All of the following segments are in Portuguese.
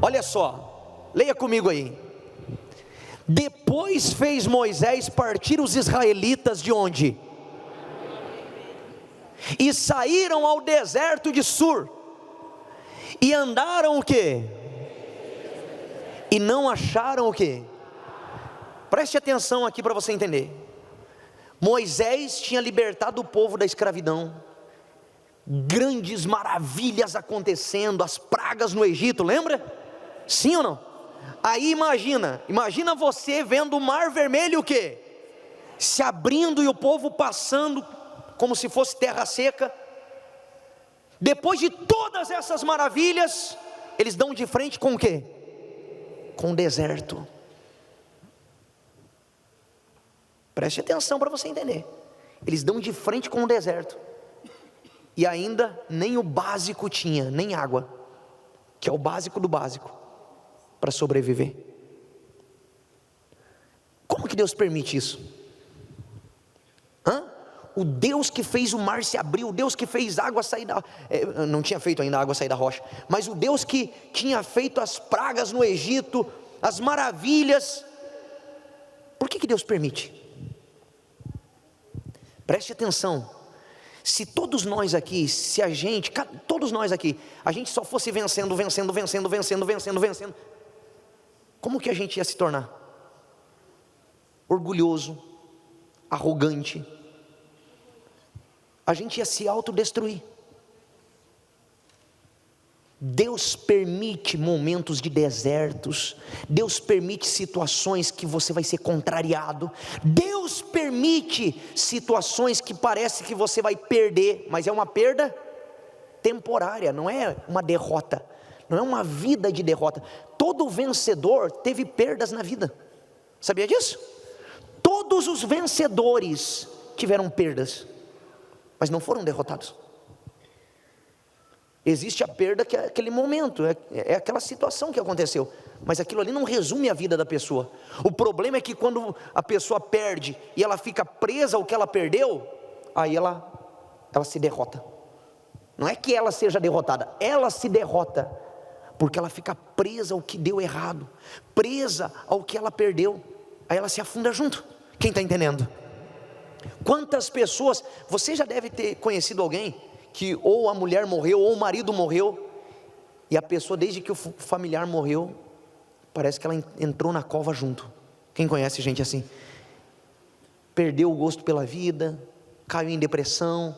Olha só, leia comigo aí. Depois fez Moisés partir os israelitas de onde? E saíram ao deserto de Sur, e andaram o quê? E não acharam o quê? Preste atenção aqui para você entender. Moisés tinha libertado o povo da escravidão, grandes maravilhas acontecendo, as pragas no Egito, lembra? Sim ou não? Aí imagina você vendo o mar vermelho o quê? Se abrindo e o povo passando como se fosse terra seca. Depois de todas essas maravilhas, eles dão de frente com o quê? Com o deserto. Preste atenção para você entender. Eles dão de frente com o deserto, e ainda nem o básico tinha, nem água, que é o básico do básico, para sobreviver. Como que Deus permite isso? O Deus que fez o mar se abrir, o Deus que fez água sair da... não tinha feito ainda a água sair da rocha, mas o Deus que tinha feito as pragas no Egito, as maravilhas. Por que Deus permite? Preste atenção. Se todos nós aqui, todos nós aqui, a gente só fosse vencendo, como que a gente ia se tornar? Orgulhoso, arrogante. A gente ia se autodestruir. Deus permite momentos de desertos, Deus permite situações que você vai ser contrariado, Deus permite situações que parece que você vai perder, mas é uma perda temporária, não é uma derrota, não é uma vida de derrota. Todo vencedor teve perdas na vida, sabia disso? Todos os vencedores tiveram perdas, mas não foram derrotados. Existe a perda que é aquele momento, é aquela situação que aconteceu, mas aquilo ali não resume a vida da pessoa. O problema é que quando a pessoa perde e ela fica presa ao que ela perdeu, aí ela se derrota. Não é que ela seja derrotada, ela se derrota, porque ela fica presa ao que deu errado, presa ao que ela perdeu, aí ela se afunda junto. Quem está entendendo? Quantas pessoas, você já deve ter conhecido alguém que ou a mulher morreu ou o marido morreu, e a pessoa, desde que o familiar morreu, parece que ela entrou na cova junto. Quem conhece gente assim? Perdeu o gosto pela vida, caiu em depressão.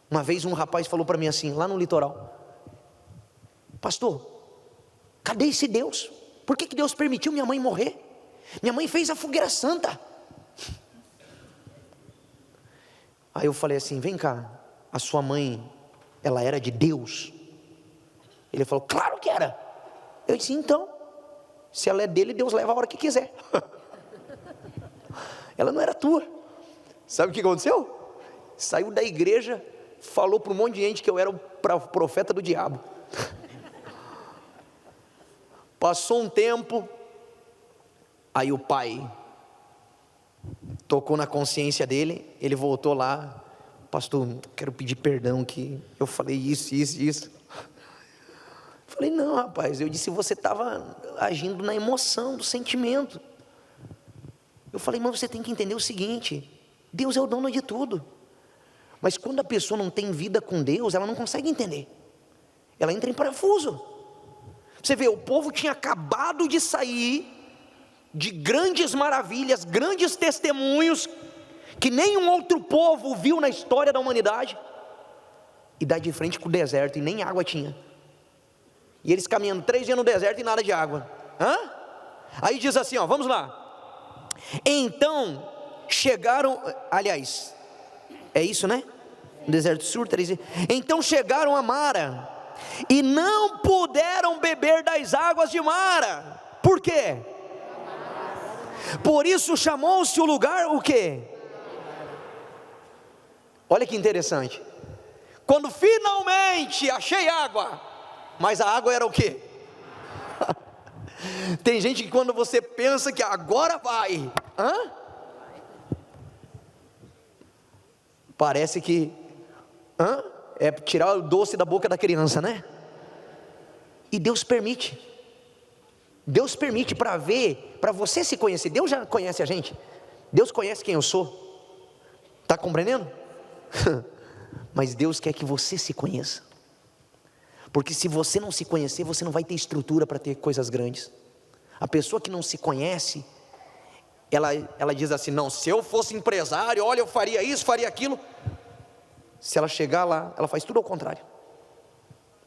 Uma vez um rapaz falou para mim assim, lá no litoral: pastor, cadê esse Deus? Por que Deus permitiu minha mãe morrer? Minha mãe fez a fogueira santa. Aí eu falei assim: vem cá, a sua mãe, ela era de Deus? Ele falou: claro que era. Eu disse: então, se ela é dele, Deus leva a hora que quiser. Ela não era tua. Sabe o que aconteceu? Saiu da igreja, falou para um monte de gente que eu era o profeta do diabo. Passou um tempo, aí o pai tocou na consciência dele, ele voltou lá: pastor, quero pedir perdão que eu falei isso. Falei: não, rapaz, eu disse, você estava agindo na emoção do sentimento. Eu falei: mas você tem que entender o seguinte, Deus é o dono de tudo, mas quando a pessoa não tem vida com Deus, ela não consegue entender, ela entra em parafuso. Você vê, o povo tinha acabado de sair de grandes maravilhas, grandes testemunhos, que nenhum outro povo viu na história da humanidade, e dá de frente com o deserto, e nem água tinha, e eles caminhando 3 dias no deserto e nada de água. Aí diz assim, vamos lá. Então chegaram, aliás, é isso, né? Deserto Sur, 3 dias. Então chegaram a Mara, e não puderam beber das águas de Mara. Por quê? Por isso chamou-se o lugar o quê? Olha que interessante. Quando finalmente achei água, mas a água era o quê? Tem gente que quando você pensa que agora vai, parece que é tirar o doce da boca da criança, né? E Deus permite. Deus permite para ver, para você se conhecer. Deus já conhece a gente. Deus conhece quem eu sou. Está compreendendo? Mas Deus quer que você se conheça. Porque se você não se conhecer, você não vai ter estrutura para ter coisas grandes. A pessoa que não se conhece, ela diz assim, não, se eu fosse empresário, olha, eu faria isso, faria aquilo. Se ela chegar lá, ela faz tudo ao contrário.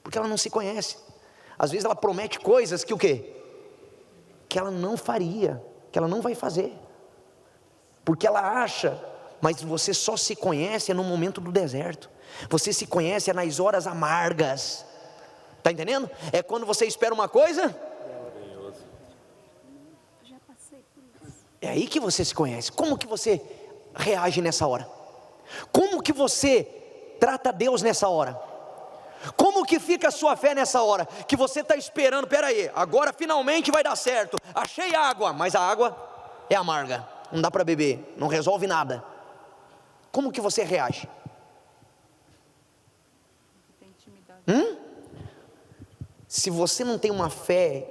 Porque ela não se conhece. Às vezes ela promete coisas que o quê? Que ela não faria, que ela não vai fazer. Porque ela acha, mas você só se conhece no momento do deserto. Você se conhece nas horas amargas. Está entendendo? É quando você espera uma coisa. É aí que você se conhece. Como que você reage nessa hora? Como que você trata Deus nessa hora? Como que fica a sua fé nessa hora? Que você está esperando, peraí, agora finalmente vai dar certo. Achei água, mas a água é amarga. Não dá para beber, não resolve nada. Como que você reage? Se você não tem uma fé,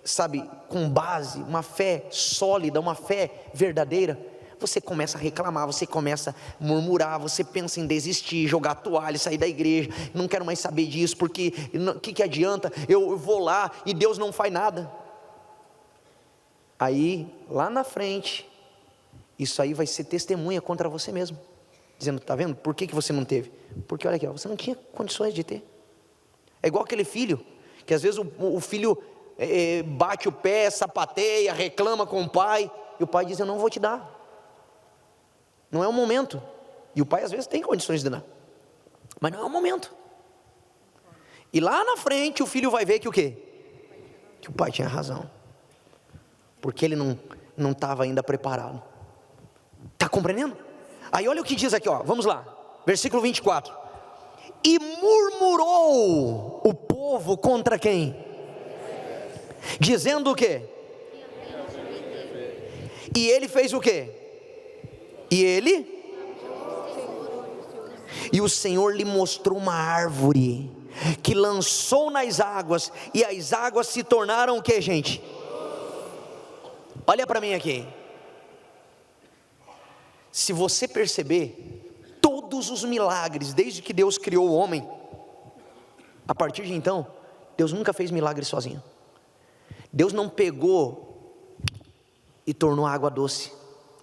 sabe, com base, uma fé sólida, uma fé verdadeira, você começa a reclamar, você começa a murmurar, você pensa em desistir, jogar a toalha, sair da igreja, não quero mais saber disso, porque o que adianta, eu vou lá e Deus não faz nada. Aí, lá na frente, isso aí vai ser testemunha contra você mesmo, dizendo, está vendo, por que você não teve? Porque olha aqui, você não tinha condições de ter. É igual aquele filho, que às vezes o filho bate o pé, sapateia, reclama com o pai, e o pai diz, eu não vou te dar. Não é o momento. E o pai às vezes tem condições de dar, mas não é o momento. E lá na frente o filho vai ver que o quê? Que o pai tinha razão, porque ele não estava ainda preparado. Está compreendendo? Aí olha o que diz aqui, ó, vamos lá, versículo 24. E murmurou o povo contra quem? Dizendo o quê? E ele fez o quê? E o Senhor lhe mostrou uma árvore que lançou nas águas, e as águas se tornaram o que, gente? Olha para mim aqui. Se você perceber, todos os milagres, desde que Deus criou o homem, a partir de então, Deus nunca fez milagre sozinho. Deus não pegou e tornou a água doce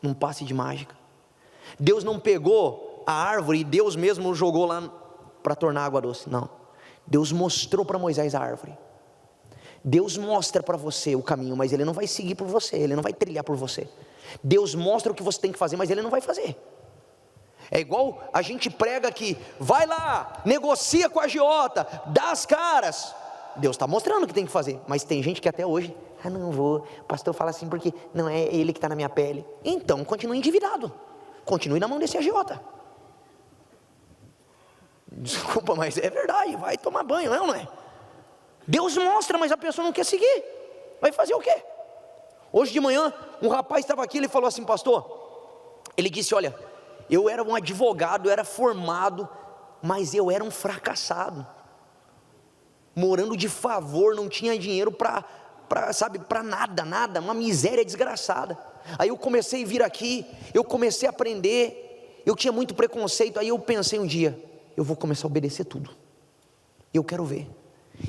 num passe de mágica. Deus não pegou a árvore e Deus mesmo jogou lá para tornar a água doce. Não. Deus mostrou para Moisés a árvore. Deus mostra para você o caminho, mas Ele não vai seguir por você, Ele não vai trilhar por você. Deus mostra o que você tem que fazer, mas Ele não vai fazer. É igual a gente prega aqui, vai lá, negocia com a agiota, dá as caras. Deus está mostrando o que tem que fazer, mas tem gente que até hoje, não vou, o pastor fala assim porque não é ele que está na minha pele. Então continue endividado, continue na mão desse agiota. Desculpa, mas é verdade, vai tomar banho, não é? Deus mostra, mas a pessoa não quer seguir, vai fazer o quê? Hoje de manhã, um rapaz estava aqui, ele falou assim, pastor, ele disse, olha, eu era um advogado, eu era formado, mas eu era um fracassado, morando de favor, não tinha dinheiro para nada, uma miséria desgraçada. Aí eu comecei a vir aqui, eu comecei a aprender, eu tinha muito preconceito, aí eu pensei um dia, eu vou começar a obedecer tudo, eu quero ver.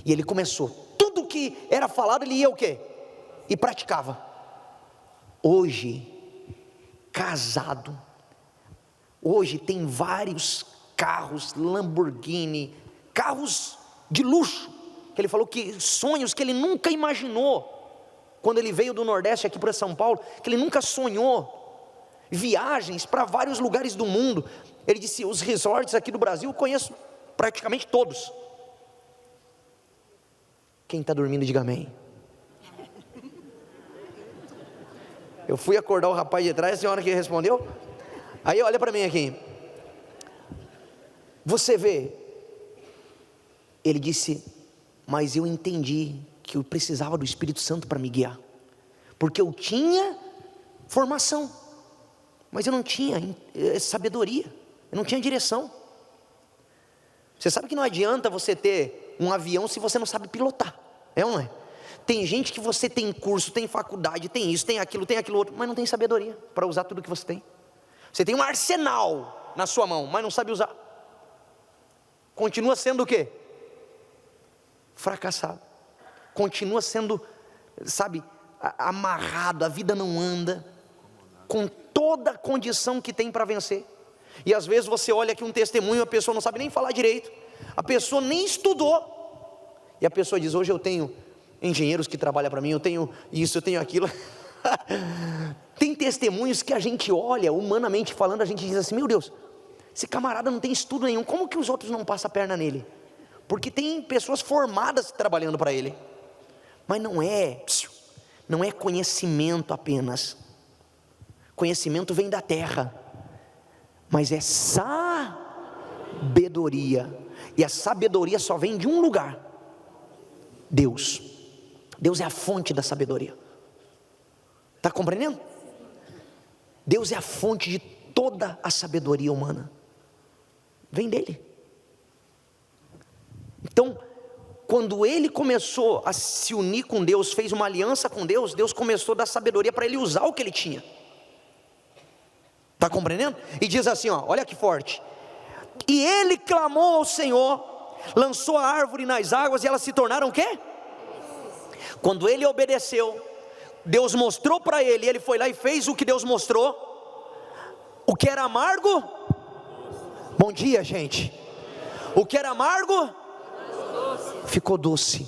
E ele começou, tudo que era falado ele ia o quê? E praticava. Hoje, casado, hoje tem vários carros, Lamborghini, carros de luxo, que ele falou que sonhos que ele nunca imaginou, quando ele veio do Nordeste aqui para São Paulo, que ele nunca sonhou, viagens para vários lugares do mundo. Ele disse, os resorts aqui do Brasil eu conheço praticamente todos. Quem está dormindo diga amém. Eu fui acordar o rapaz de trás, a senhora que respondeu. Aí olha para mim aqui, você vê, ele disse, mas eu entendi que eu precisava do Espírito Santo para me guiar, porque eu tinha formação, mas eu não tinha sabedoria, eu não tinha direção. Você sabe que não adianta você ter um avião se você não sabe pilotar. É ou não é? Tem gente que você tem curso, tem faculdade, tem isso, tem aquilo outro, mas não tem sabedoria para usar tudo que você tem. Você tem um arsenal na sua mão, mas não sabe usar. Continua sendo o quê? Fracassado. Continua sendo, sabe, amarrado, a vida não anda, com toda a condição que tem para vencer. E às vezes você olha aqui um testemunho, a pessoa não sabe nem falar direito, a pessoa nem estudou, e a pessoa diz: hoje eu tenho engenheiros que trabalham para mim, eu tenho isso, eu tenho aquilo. Tem testemunhos que a gente olha, humanamente falando, a gente diz assim: meu Deus, esse camarada não tem estudo nenhum, como que os outros não passam a perna nele? Porque tem pessoas formadas trabalhando para ele. Mas não é conhecimento apenas. Conhecimento vem da terra, mas é sabedoria. E a sabedoria só vem de um lugar: Deus. Deus é a fonte da sabedoria. Está compreendendo? Deus é a fonte de toda a sabedoria humana. Vem dele. Então, quando ele começou a se unir com Deus, fez uma aliança com Deus, Deus começou a dar sabedoria para ele usar o que ele tinha. Está compreendendo? E diz assim, ó, olha que forte: e ele clamou ao Senhor, lançou a árvore nas águas e elas se tornaram o quê? Quando ele obedeceu, Deus mostrou para ele, ele foi lá e fez o que Deus mostrou. O que era amargo? Bom dia, gente. O que era amargo? Ficou doce.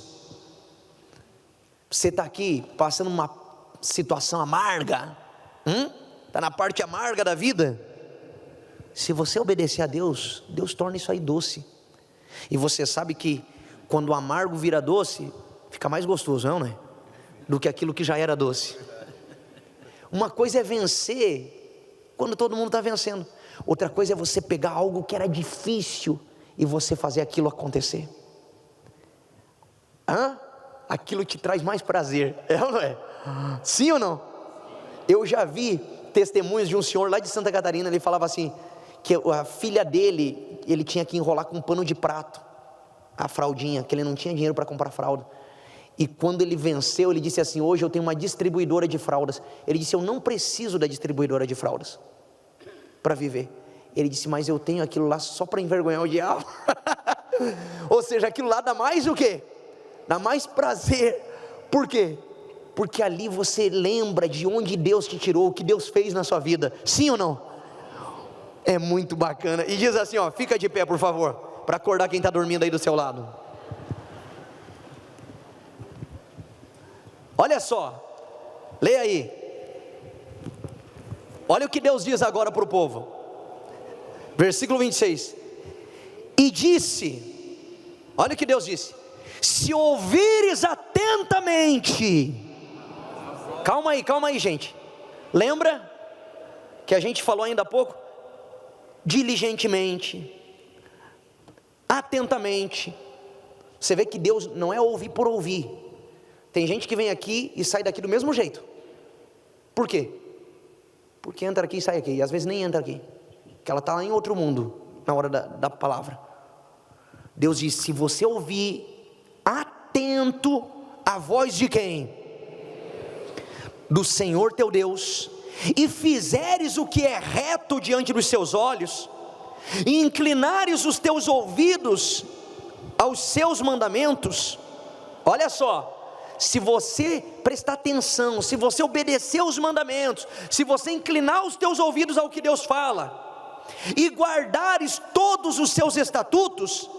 Você está aqui passando uma situação amarga, está na parte amarga da vida. Se você obedecer a Deus, Deus torna isso aí doce. E você sabe que quando o amargo vira doce, fica mais gostoso, não é? Do que aquilo que já era doce. Uma coisa é vencer quando todo mundo está vencendo, outra coisa é você pegar algo que era difícil e você fazer aquilo acontecer. Aquilo te traz mais prazer, é ou não é? Sim ou não? Eu já vi testemunhos de um senhor lá de Santa Catarina. Ele falava assim, que a filha dele, ele tinha que enrolar com um pano de prato a fraldinha, que ele não tinha dinheiro para comprar fralda. E quando ele venceu, ele disse assim: hoje eu tenho uma distribuidora de fraldas. Ele disse: eu não preciso da distribuidora de fraldas para viver. Ele disse: mas eu tenho aquilo lá só para envergonhar o diabo. Ou seja, aquilo lá dá mais o quê? Dá mais prazer. Por quê? Porque ali você lembra de onde Deus te tirou, o que Deus fez na sua vida. Sim ou não? É muito bacana. E diz assim, ó, fica de pé por favor, para acordar quem está dormindo aí do seu lado. Olha só, leia aí. Olha o que Deus diz agora para o povo. Versículo 26. E disse, olha o que Deus disse: se ouvires atentamente. Calma aí gente. Lembra que a gente falou ainda há pouco? Diligentemente, atentamente. Você vê que Deus não é ouvir por ouvir. Tem gente que vem aqui e sai daqui do mesmo jeito. Por quê? Porque entra aqui e sai aqui, e às vezes nem entra aqui, porque ela está lá em outro mundo, na hora da palavra. Deus diz: se você ouvir atento a voz de quem? Do Senhor teu Deus, e fizeres o que é reto diante dos seus olhos, e inclinares os teus ouvidos aos seus mandamentos. Olha só, se você prestar atenção, se você obedecer os mandamentos, se você inclinar os teus ouvidos ao que Deus fala, e guardares todos os seus estatutos,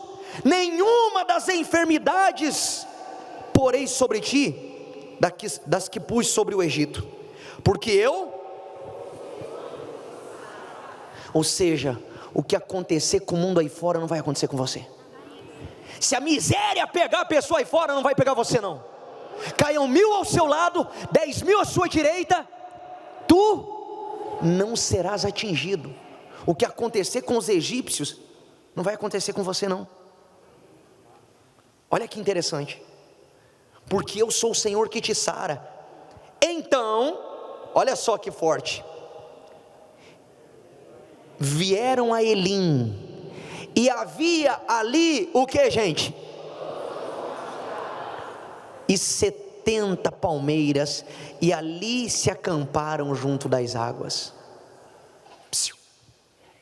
nenhuma das enfermidades porei sobre ti, das que pus sobre o Egito, porque eu... Ou seja, o que acontecer com o mundo aí fora não vai acontecer com você. Se a miséria pegar a pessoa aí fora, não vai pegar você não. Caiam 1000 ao seu lado, 10.000 à sua direita, tu não serás atingido. O que acontecer com os egípcios não vai acontecer com você não. Olha que interessante. Porque eu sou o Senhor que te sara. Então, olha só que forte. Vieram a Elim, e havia ali o que, gente? e 70 palmeiras, e ali se acamparam junto das águas.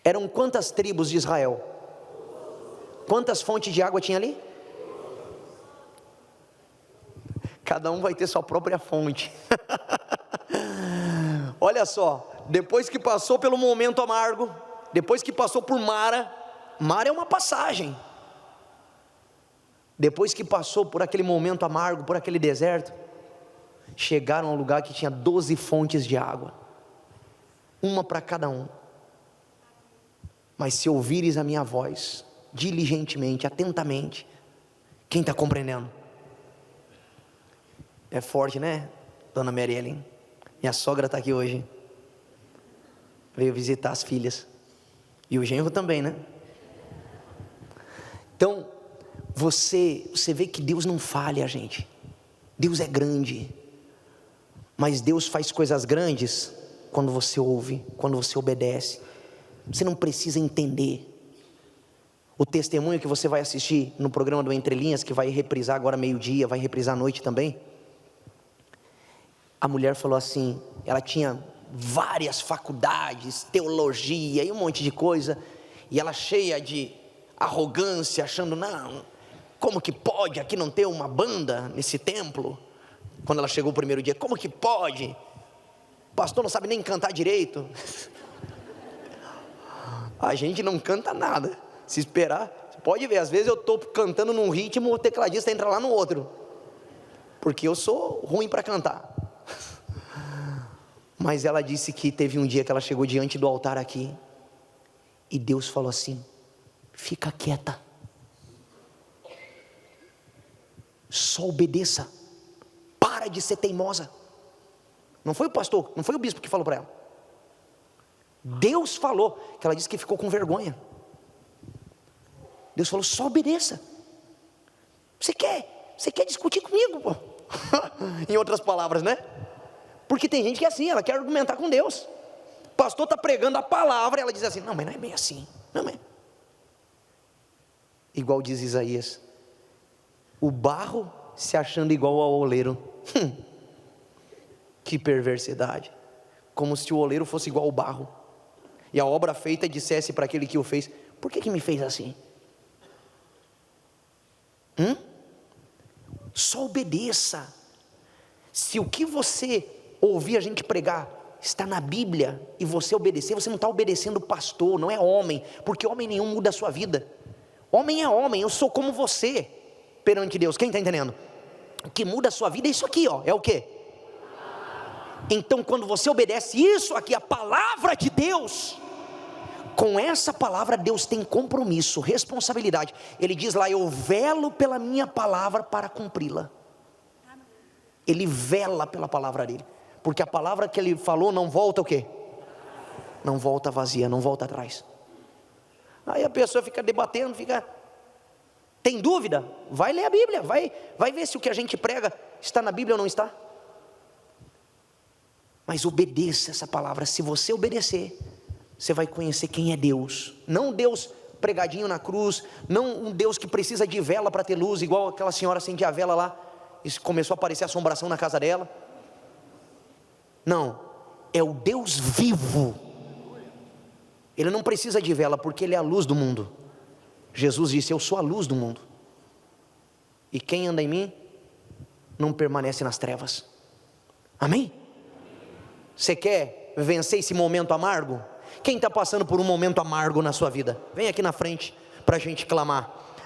Eram quantas tribos de Israel? Quantas fontes de água tinha ali? Cada um vai ter sua própria fonte. Olha só, depois que passou pelo momento amargo, depois que passou por Mara é uma passagem. Depois que passou por aquele momento amargo, por aquele deserto, chegaram a um lugar que tinha 12 fontes de água, uma para cada um. Mas se ouvires a minha voz, diligentemente, atentamente, quem está compreendendo? É forte, né, dona Mary Ellen? Minha sogra está aqui hoje, veio visitar as filhas, e o genro também, né? Então, você vê que Deus não falha, gente. Deus é grande, mas Deus faz coisas grandes quando você ouve, quando você obedece. Você não precisa entender. O testemunho que você vai assistir no programa do Entre Linhas, que vai reprisar agora meio-dia, vai reprisar à noite também. A mulher falou assim, ela tinha várias faculdades, teologia e um monte de coisa, e ela cheia de arrogância, achando, não, como que pode aqui não ter uma banda nesse templo? Quando ela chegou o primeiro dia, como que pode? O pastor não sabe nem cantar direito. A gente não canta nada. Se esperar, você pode ver, às vezes eu estou cantando num ritmo, o tecladista entra lá no outro, porque eu sou ruim para cantar. Mas ela disse que teve um dia que ela chegou diante do altar aqui, e Deus falou assim, fica quieta, só obedeça, para de ser teimosa. Não foi o pastor, não foi o bispo que falou para ela. Deus falou, que ela disse que ficou com vergonha. Deus falou, só obedeça. Você quer discutir comigo, pô? Em outras palavras, né? Porque tem gente que é assim, ela quer argumentar com Deus. O pastor está pregando a palavra, ela diz assim, não, mas não é bem assim, não é. Igual diz Isaías, o barro se achando igual ao oleiro. Que perversidade. Como se o oleiro fosse igual ao barro, e a obra feita dissesse para aquele que o fez, por que me fez assim? Só obedeça. Se o que você ouvir a gente pregar está na Bíblia, e você obedecer, você não está obedecendo o pastor, não é homem, porque homem nenhum muda a sua vida. Homem é homem, eu sou como você perante Deus, quem está entendendo? O que muda a sua vida é isso aqui, ó, é o quê? Então quando você obedece isso aqui, a palavra de Deus, com essa palavra Deus tem compromisso, responsabilidade. Ele diz lá, eu velo pela minha palavra para cumpri-la. Ele vela pela palavra dele, porque a palavra que ele falou não volta o quê? Não volta vazia, não volta atrás. Aí a pessoa fica debatendo, tem dúvida? Vai ler a Bíblia, vai ver se o que a gente prega está na Bíblia ou não está. Mas obedeça essa palavra. Se você obedecer, você vai conhecer quem é Deus. Não Deus pregadinho na cruz, não um Deus que precisa de vela para ter luz, igual aquela senhora acendia a vela lá, e começou a aparecer assombração na casa dela. Não, é o Deus vivo. Ele não precisa de vela, porque Ele é a luz do mundo. Jesus disse, eu sou a luz do mundo, e quem anda em mim, não permanece nas trevas. Amém? Você quer vencer esse momento amargo? Quem está passando por um momento amargo na sua vida? Vem aqui na frente, para a gente clamar.